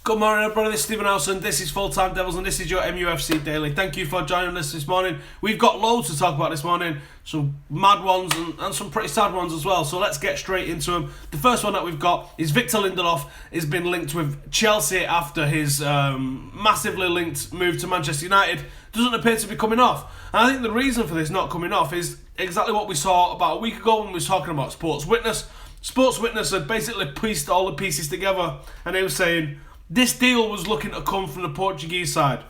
Good morning, everybody. This is Stephen Howson. This is Full Time Devils, and this is your MUFC Daily. Thank you for joining us this morning. We've got loads to talk about this morning, some mad ones and some pretty sad ones as well. So let's get straight into them. The first one that we've got is Victor Lindelöf has been linked with Chelsea after his massively linked move to Manchester United doesn't appear to be coming off. And I think the reason for this not coming off is exactly what we saw about a week ago when we were talking about Sports Witness. Sports Witness had basically pieced all the pieces together, and they were saying this deal was looking to come from the Portuguese side.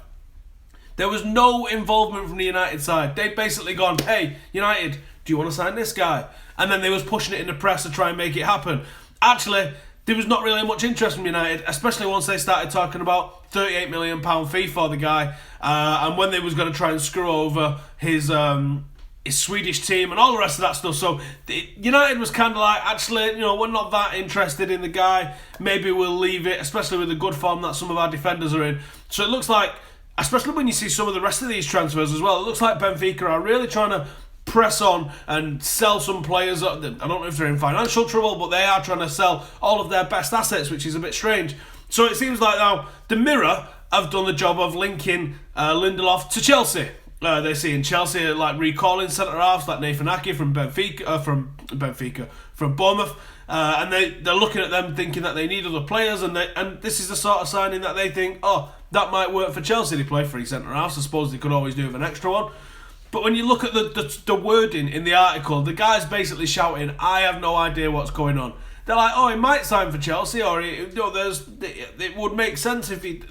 There was no involvement from the United side. They'd basically gone, hey, United, do you want to sign this guy? And then they was pushing it in the press to try and make it happen. Actually, there was not really much interest from United, especially once they started talking about £38 million fee for the guy, and when they was going to try and screw over his Swedish team and all the rest of that stuff. So United was kind of like, actually, we're not that interested in the guy. Maybe we'll leave it, especially with the good form that some of our defenders are in. So it looks like, especially when you see some of the rest of these transfers as well, it looks like Benfica are really trying to press on and sell some players. I don't know if they're in financial trouble, but they are trying to sell all of their best assets, which is a bit strange. So it seems like now the Mirror have done the job of linking Lindelöf to Chelsea. They're seeing Chelsea like recalling centre halves like Nathan Ake from Bournemouth, and they're looking at them thinking that they need other players, and this is the sort of signing that they think, oh, that might work for Chelsea. They play 3 centre halves. I suppose they could always do with an extra one. But when you look at the wording in the article, the guy's basically shouting, I have no idea what's going on. They're like, oh, he might sign for Chelsea, or it would make sense if he.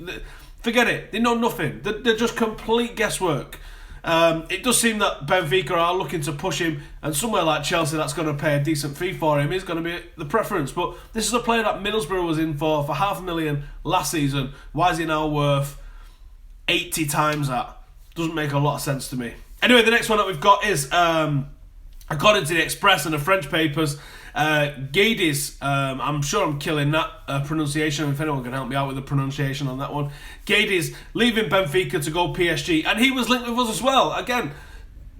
Forget it. They know nothing. They're just complete guesswork. It does seem that Benfica are looking to push him, and somewhere like Chelsea that's going to pay a decent fee for him is going to be the preference. But this is a player that Middlesbrough was in for $500,000 last season. Why is he now worth 80 times that? Doesn't make a lot of sense to me. Anyway, the next one that we've got is, according to the Express and the French papers, Guedes, I'm sure I'm killing that pronunciation. If anyone can help me out with the pronunciation on that one. Guedes leaving Benfica to go PSG, and he was linked with us as well. Again,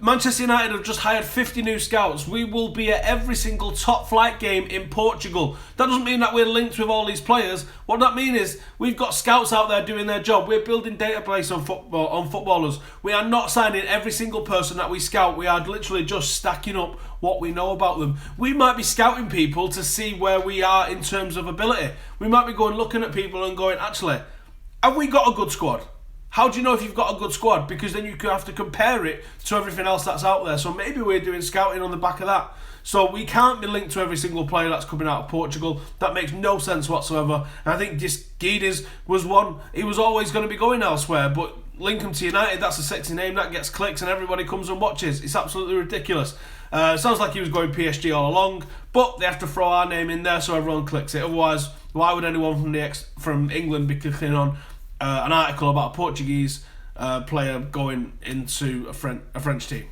Manchester United have just hired 50 new scouts. We will be at every single top flight game in Portugal. That doesn't mean that we're linked with all these players. What that means is we've got scouts out there doing their job. We're building database on footballers. We are not signing every single person that we scout. We are literally just stacking up what we know about them. We might be scouting people to see where we are in terms of ability. We might be looking at people and going, actually, have we got a good squad? How do you know if you've got a good squad? Because then you have to compare it to everything else that's out there. So maybe we're doing scouting on the back of that. So we can't be linked to every single player that's coming out of Portugal. That makes no sense whatsoever. And I think just Guedes was one. He was always going to be going elsewhere. But link him to United, that's a sexy name. That gets clicks and everybody comes and watches. It's absolutely ridiculous. Sounds like he was going PSG all along. But they have to throw our name in there so everyone clicks it. Otherwise, why would anyone from England be clicking on an article about a Portuguese player going into a French team?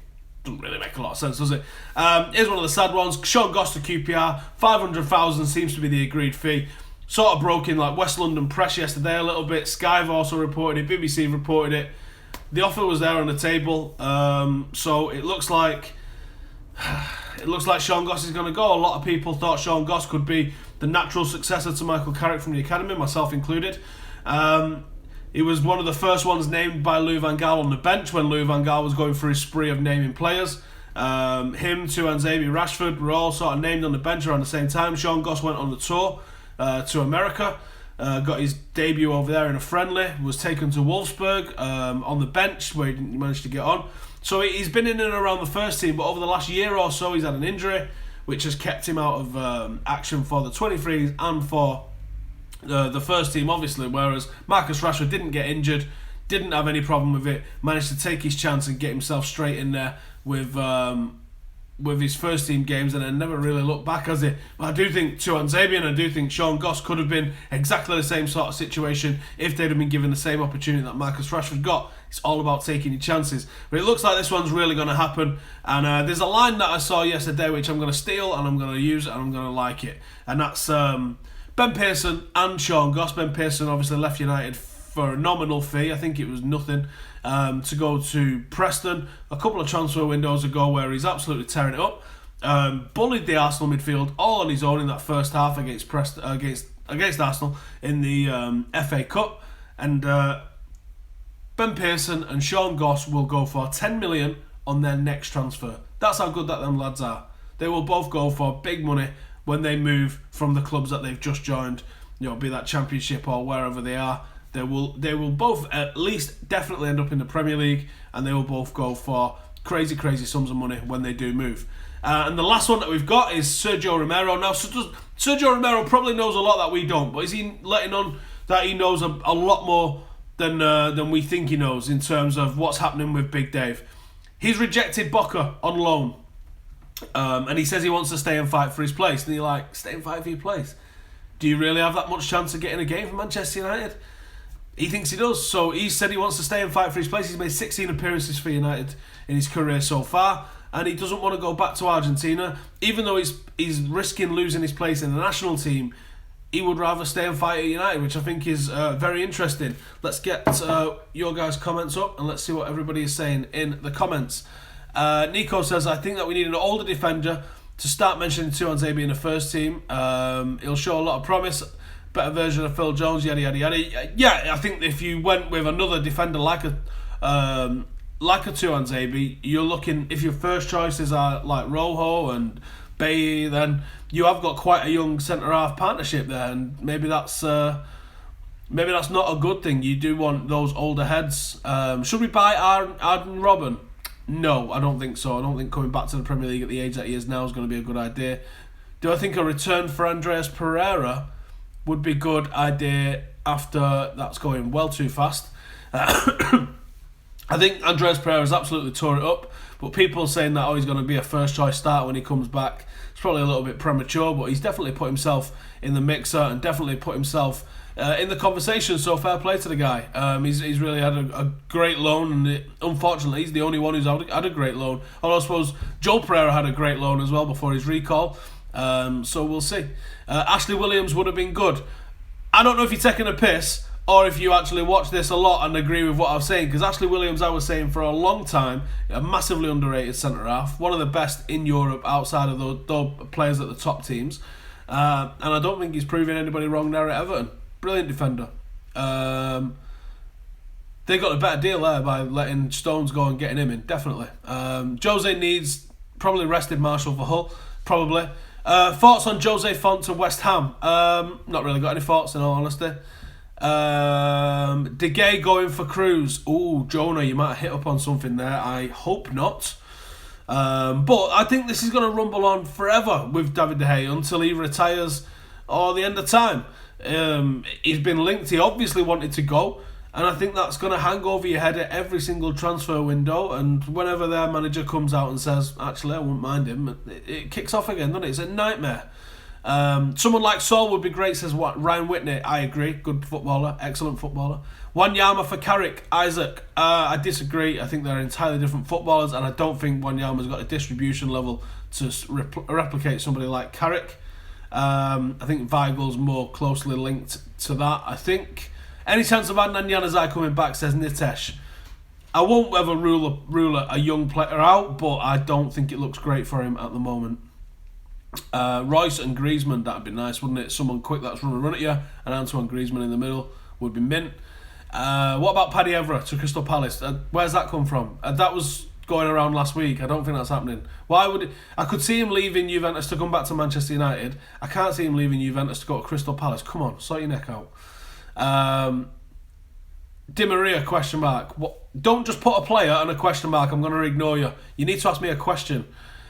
Doesn't really make a lot of sense, does it? Here's one of the sad ones. Sean Goss to QPR, 500,000 seems to be the agreed fee. Sort of broke in like West London Press yesterday a little bit. Sky have also reported it. BBC reported it. The offer was there on the table, so it looks like Sean Goss is going to go. A lot of people thought Sean Goss could be the natural successor to Michael Carrick from the academy, myself included. He was one of the first ones named by Louis van Gaal on the bench when Louis van Gaal was going through his spree of naming players. Him, Tuanzebe, Rashford were all sort of named on the bench around the same time. Sean Goss went on the tour to America, got his debut over there in a friendly, was taken to Wolfsburg on the bench where he didn't manage to get on. So he's been in and around the first team, but over the last year or so he's had an injury which has kept him out of action for the 23s and for the first team, obviously, whereas Marcus Rashford didn't get injured, didn't have any problem with it, managed to take his chance and get himself straight in there with his first team games, and then never really looked back, has he? But I do think Tuanzebe and I do think Sean Goss could have been exactly the same sort of situation if they'd have been given the same opportunity that Marcus Rashford got. It's all about taking your chances. But it looks like this one's really going to happen, and there's a line that I saw yesterday which I'm going to steal and I'm going to use and I'm going to like it, and that's Ben Pearson and Sean Goss. Ben Pearson obviously left United for a nominal fee. I think it was nothing, to go to Preston a couple of transfer windows ago, where he's absolutely tearing it up. Bullied the Arsenal midfield all on his own in that first half against against Arsenal in the FA Cup, and Ben Pearson and Sean Goss will go for 10 million on their next transfer. That's how good that them lads are. They will both go for big money when they move from the clubs that they've just joined, be that Championship or wherever they are. They will both at least definitely end up in the Premier League, and they will both go for crazy sums of money when they do move. And the last one that we've got is Sergio Romero. Now, Sergio Romero probably knows a lot that we don't, but is he letting on that he knows a lot more than we think he knows in terms of what's happening with Big Dave? He's rejected Boca on loan, and he says he wants to stay and fight for his place. And you're like, stay and fight for your place? Do you really have that much chance of getting a game for Manchester United? He thinks he does, so he said he wants to stay and fight for his place. He's made 16 appearances for United in his career so far, and he doesn't want to go back to Argentina. Even though he's risking losing his place in the national team, he would rather stay and fight at United, which I think is very interesting. Let's get your guys' comments up, and let's see what everybody is saying in the comments. Nico says, I think that we need an older defender to start mentioning Tuanzebe in the first team. He'll show a lot of promise. Better version of Phil Jones, yada yada yada. Yeah, I think if you went with another defender like a Tuanzebe, you're looking, if your first choices are like Rojo and Bailly, then you have got quite a young centre-half partnership there, and maybe that's not a good thing. You do want those older heads. Should we buy Arden Robben? No, I don't think so. I don't think coming back to the Premier League at the age that he is now is going to be a good idea. Do I think a return for Andreas Pereira would be a good idea after that's going well too fast? I think Andreas Pereira has absolutely tore it up, but people saying that he's going to be a first choice start when he comes back, it's probably a little bit premature, but he's definitely put himself in the mixer and definitely put himself in the conversation, so fair play to the guy. He's really had a great loan, and unfortunately he's the only one who's had a great loan. Although I suppose Joel Pereira had a great loan as well before his recall, so we'll see. Ashley Williams would have been good. I don't know if you're taking a piss or if you actually watch this a lot and agree with what I was saying, because Ashley Williams, I was saying for a long time, a massively underrated centre-half, one of the best in Europe outside of the players at the top teams, and I don't think he's proving anybody wrong there at Everton. Brilliant defender. They got a better deal there by letting Stones go and getting him in, definitely. Jose needs probably rested Marshall for Hull, probably. Thoughts on Jose Font to West Ham? Not really got any thoughts, in all honesty. De Gea going for Cruz. Ooh, Jonah, you might have hit up on something there. I hope not. But I think this is going to rumble on forever with David De Gea until he retires or the end of time. He's been linked. He obviously wanted to go, and I think that's going to hang over your head at every single transfer window. And whenever their manager comes out and says, actually, I wouldn't mind him, it kicks off again, doesn't it? It's a nightmare. Someone like Saul would be great, says what? Ryan Whitney. I agree. Good footballer. Excellent footballer. Wanyama for Carrick. Isaac. I disagree. I think they're entirely different footballers, and I don't think Wanyama's got a distribution level to replicate somebody like Carrick. I think Weigel's more closely linked to that. I think any chance of Adnan Januzaj coming back, says Nitesh. I won't ever rule a young player out, but I don't think it looks great for him at the moment. Royce and Griezmann, that'd be nice, wouldn't it? Someone quick that's run at you, and Antoine Griezmann in the middle would be mint. What about Paddy Evra to Crystal Palace? Where's that come from? That was going around last week. I don't think that's happening. I could see him leaving Juventus to come back to Manchester United. I can't see him leaving Juventus to go to Crystal Palace. Come on, sort your neck out. Di Maria, question mark. Don't just put a player and a question mark. I'm going to ignore you. You need to ask me a question.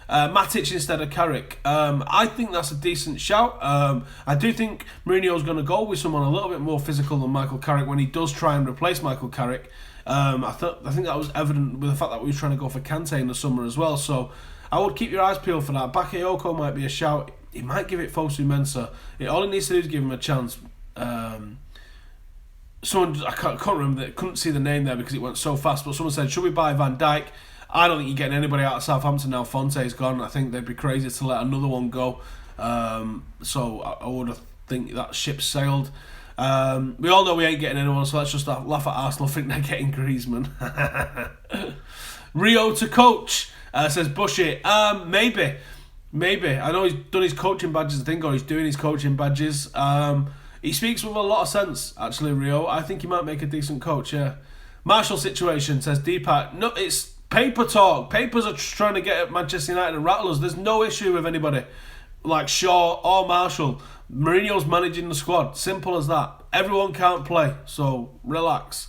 Matic instead of Carrick. I think that's a decent shout. I do think Mourinho's going to go with someone a little bit more physical than Michael Carrick when he does try and replace Michael Carrick. I think that was evident with the fact that we were trying to go for Kante in the summer as well. So I would keep your eyes peeled for that. Bakayoko might be a shout. He might give it Fosu Mensah. All he needs to do is give him a chance. Someone, I can't remember, couldn't see the name there because it went so fast, but someone said, should we buy Van Dijk? I don't think you're getting anybody out of Southampton now. Fonte's gone. I think they'd be crazy to let another one go. So I would think that ship's sailed. We all know we ain't getting anyone, so let's just laugh at Arsenal, think they're getting Griezmann. Rio to coach, says Bushy. Maybe. I know he's done his coaching badges, I think, or he's doing his coaching badges. He speaks with a lot of sense, actually, Rio. I think he might make a decent coach, yeah. Marshall situation, says Deepak. No, it's paper talk. Papers are trying to get at Manchester United and rattle us. There's no issue with anybody like Shaw or Marshall. Mourinho's managing the squad. Simple as that. Everyone can't play, so relax.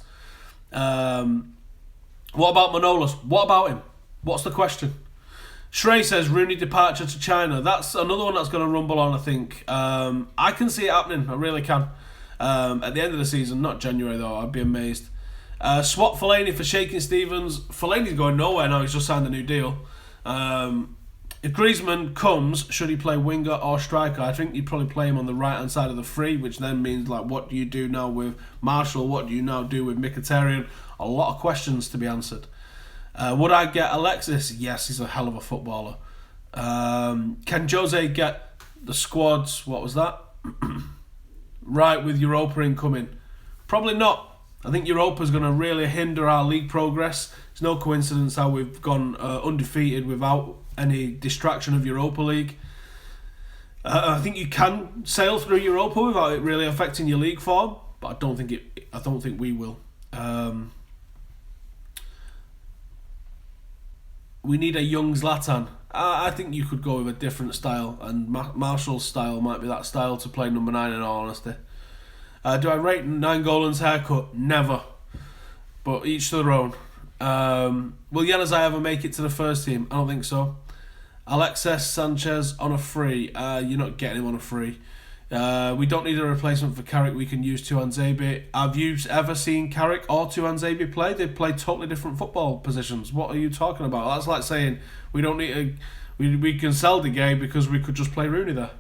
What about Manolas? What about him? What's the question? Shrey says Rooney departure to China. That's another one that's going to rumble on, I think. I can see it happening. I really can. At the end of the season, not January though. I'd be amazed. Swap Fellaini for Shaking Stevens. Fellaini's going nowhere now. He's just signed a new deal. If Griezmann comes, should he play winger or striker? I think you'd probably play him on the right-hand side of the three, which then means, like, what do you do now with Marshall? What do you now do with Mkhitaryan? A lot of questions to be answered. Would I get Alexis? Yes, he's a hell of a footballer. Can Jose get the squads, what was that? right with Europa incoming? Probably not. I think Europa's going to really hinder our league progress. It's no coincidence how we've gone undefeated without any distraction of Europa League. I think you can sail through Europa without it really affecting your league form, but I don't think we will. We need a young Zlatan. I think you could go with a different style, and Marshall's style might be that style to play number 9 in all honesty. Do I rate Nainggolan's haircut? Never. But each to their own. Will Januzaj ever make it to the first team? I don't think so. Alexis Sanchez on a free. You're not getting him on a free. We don't need a replacement for Carrick. We can use Tuanzebe. Have you ever seen Carrick or Tuanzebe play? They play totally different football positions. What are you talking about? That's like saying we don't need we can sell the game because we could just play Rooney there.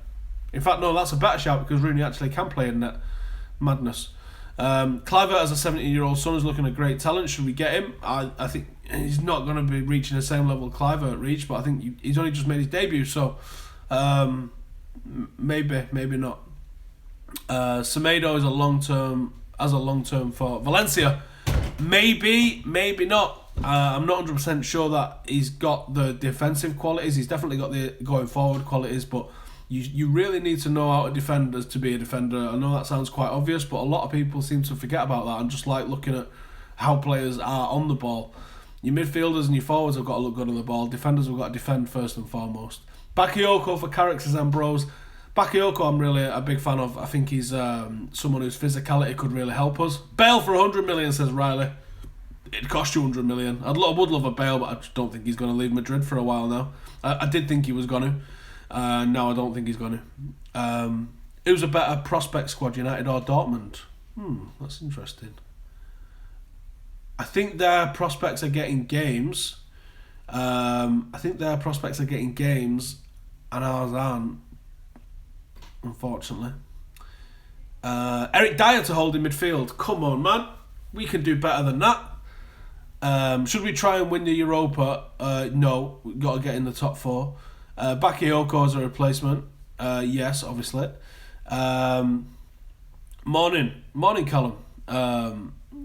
In fact, no, that's a better shout because Rooney actually can play in net. Madness. Clivert as a 17-year-old son is looking a great talent. Should we get him? I think he's not going to be reaching the same level Clivert reached, but I think he's only just made his debut, so maybe not. Semedo is a long-term for Valencia. Maybe not. I'm not 100% sure that he's got the defensive qualities. He's definitely got the going forward qualities, but you really need to know how to defend as to be a defender. I know that sounds quite obvious, but a lot of people seem to forget about that and just like looking at how players are on the ball. Your midfielders and your forwards have got to look good on the ball. Defenders have got to defend first and foremost. Bakayoko for Carrick, says Ambrose. Bakayoko I'm really a big fan of. I think he's someone whose physicality could really help us. Bale for 100 million, says Riley. It'd cost you 100 million. I would love a Bale, but I just don't think he's going to leave Madrid for a while now. I did think he was going to. No, I don't think he's going to. Who's a better prospect squad, United or Dortmund? That's interesting. I think their prospects are getting games. And ours aren't, unfortunately. Eric Dyer to hold in midfield. Come on, man. We can do better than that. Should we try and win the Europa? No, we've got to get in the top 4. Bakayoko as a replacement. Yes, obviously. Morning, Callum.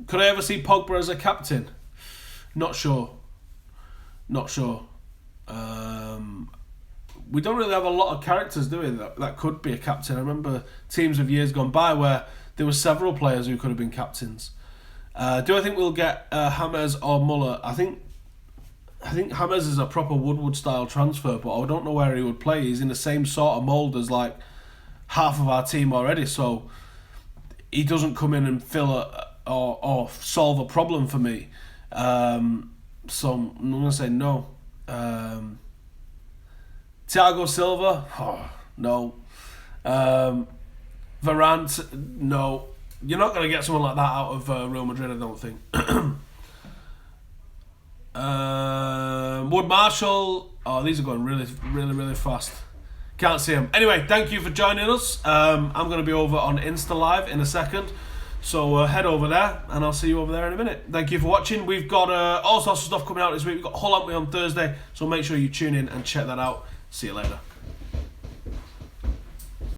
Could I ever see Pogba as a captain? Not sure. We don't really have a lot of characters, do we, that could be a captain. I remember teams of years gone by where there were several players who could have been captains. Do I think we'll get James or Muller? I think James is a proper Woodward style transfer, but I don't know where he would play. He's in the same sort of mould as like half of our team already, so he doesn't come in and fill or solve a problem for me. So I'm going to say no. Thiago Silva? Oh, no. Varane? No. You're not going to get someone like that out of Real Madrid, I don't think. Wood Marshall? Oh, these are going really fast. Can't see them. Anyway, thank you for joining us. I'm going to be over on Insta Live in a second. So head over there and I'll see you over there in a minute. Thank you for watching. We've got all sorts of stuff coming out this week. We've got Hull, haven't we, on Thursday. So make sure you tune in and check that out. See you later.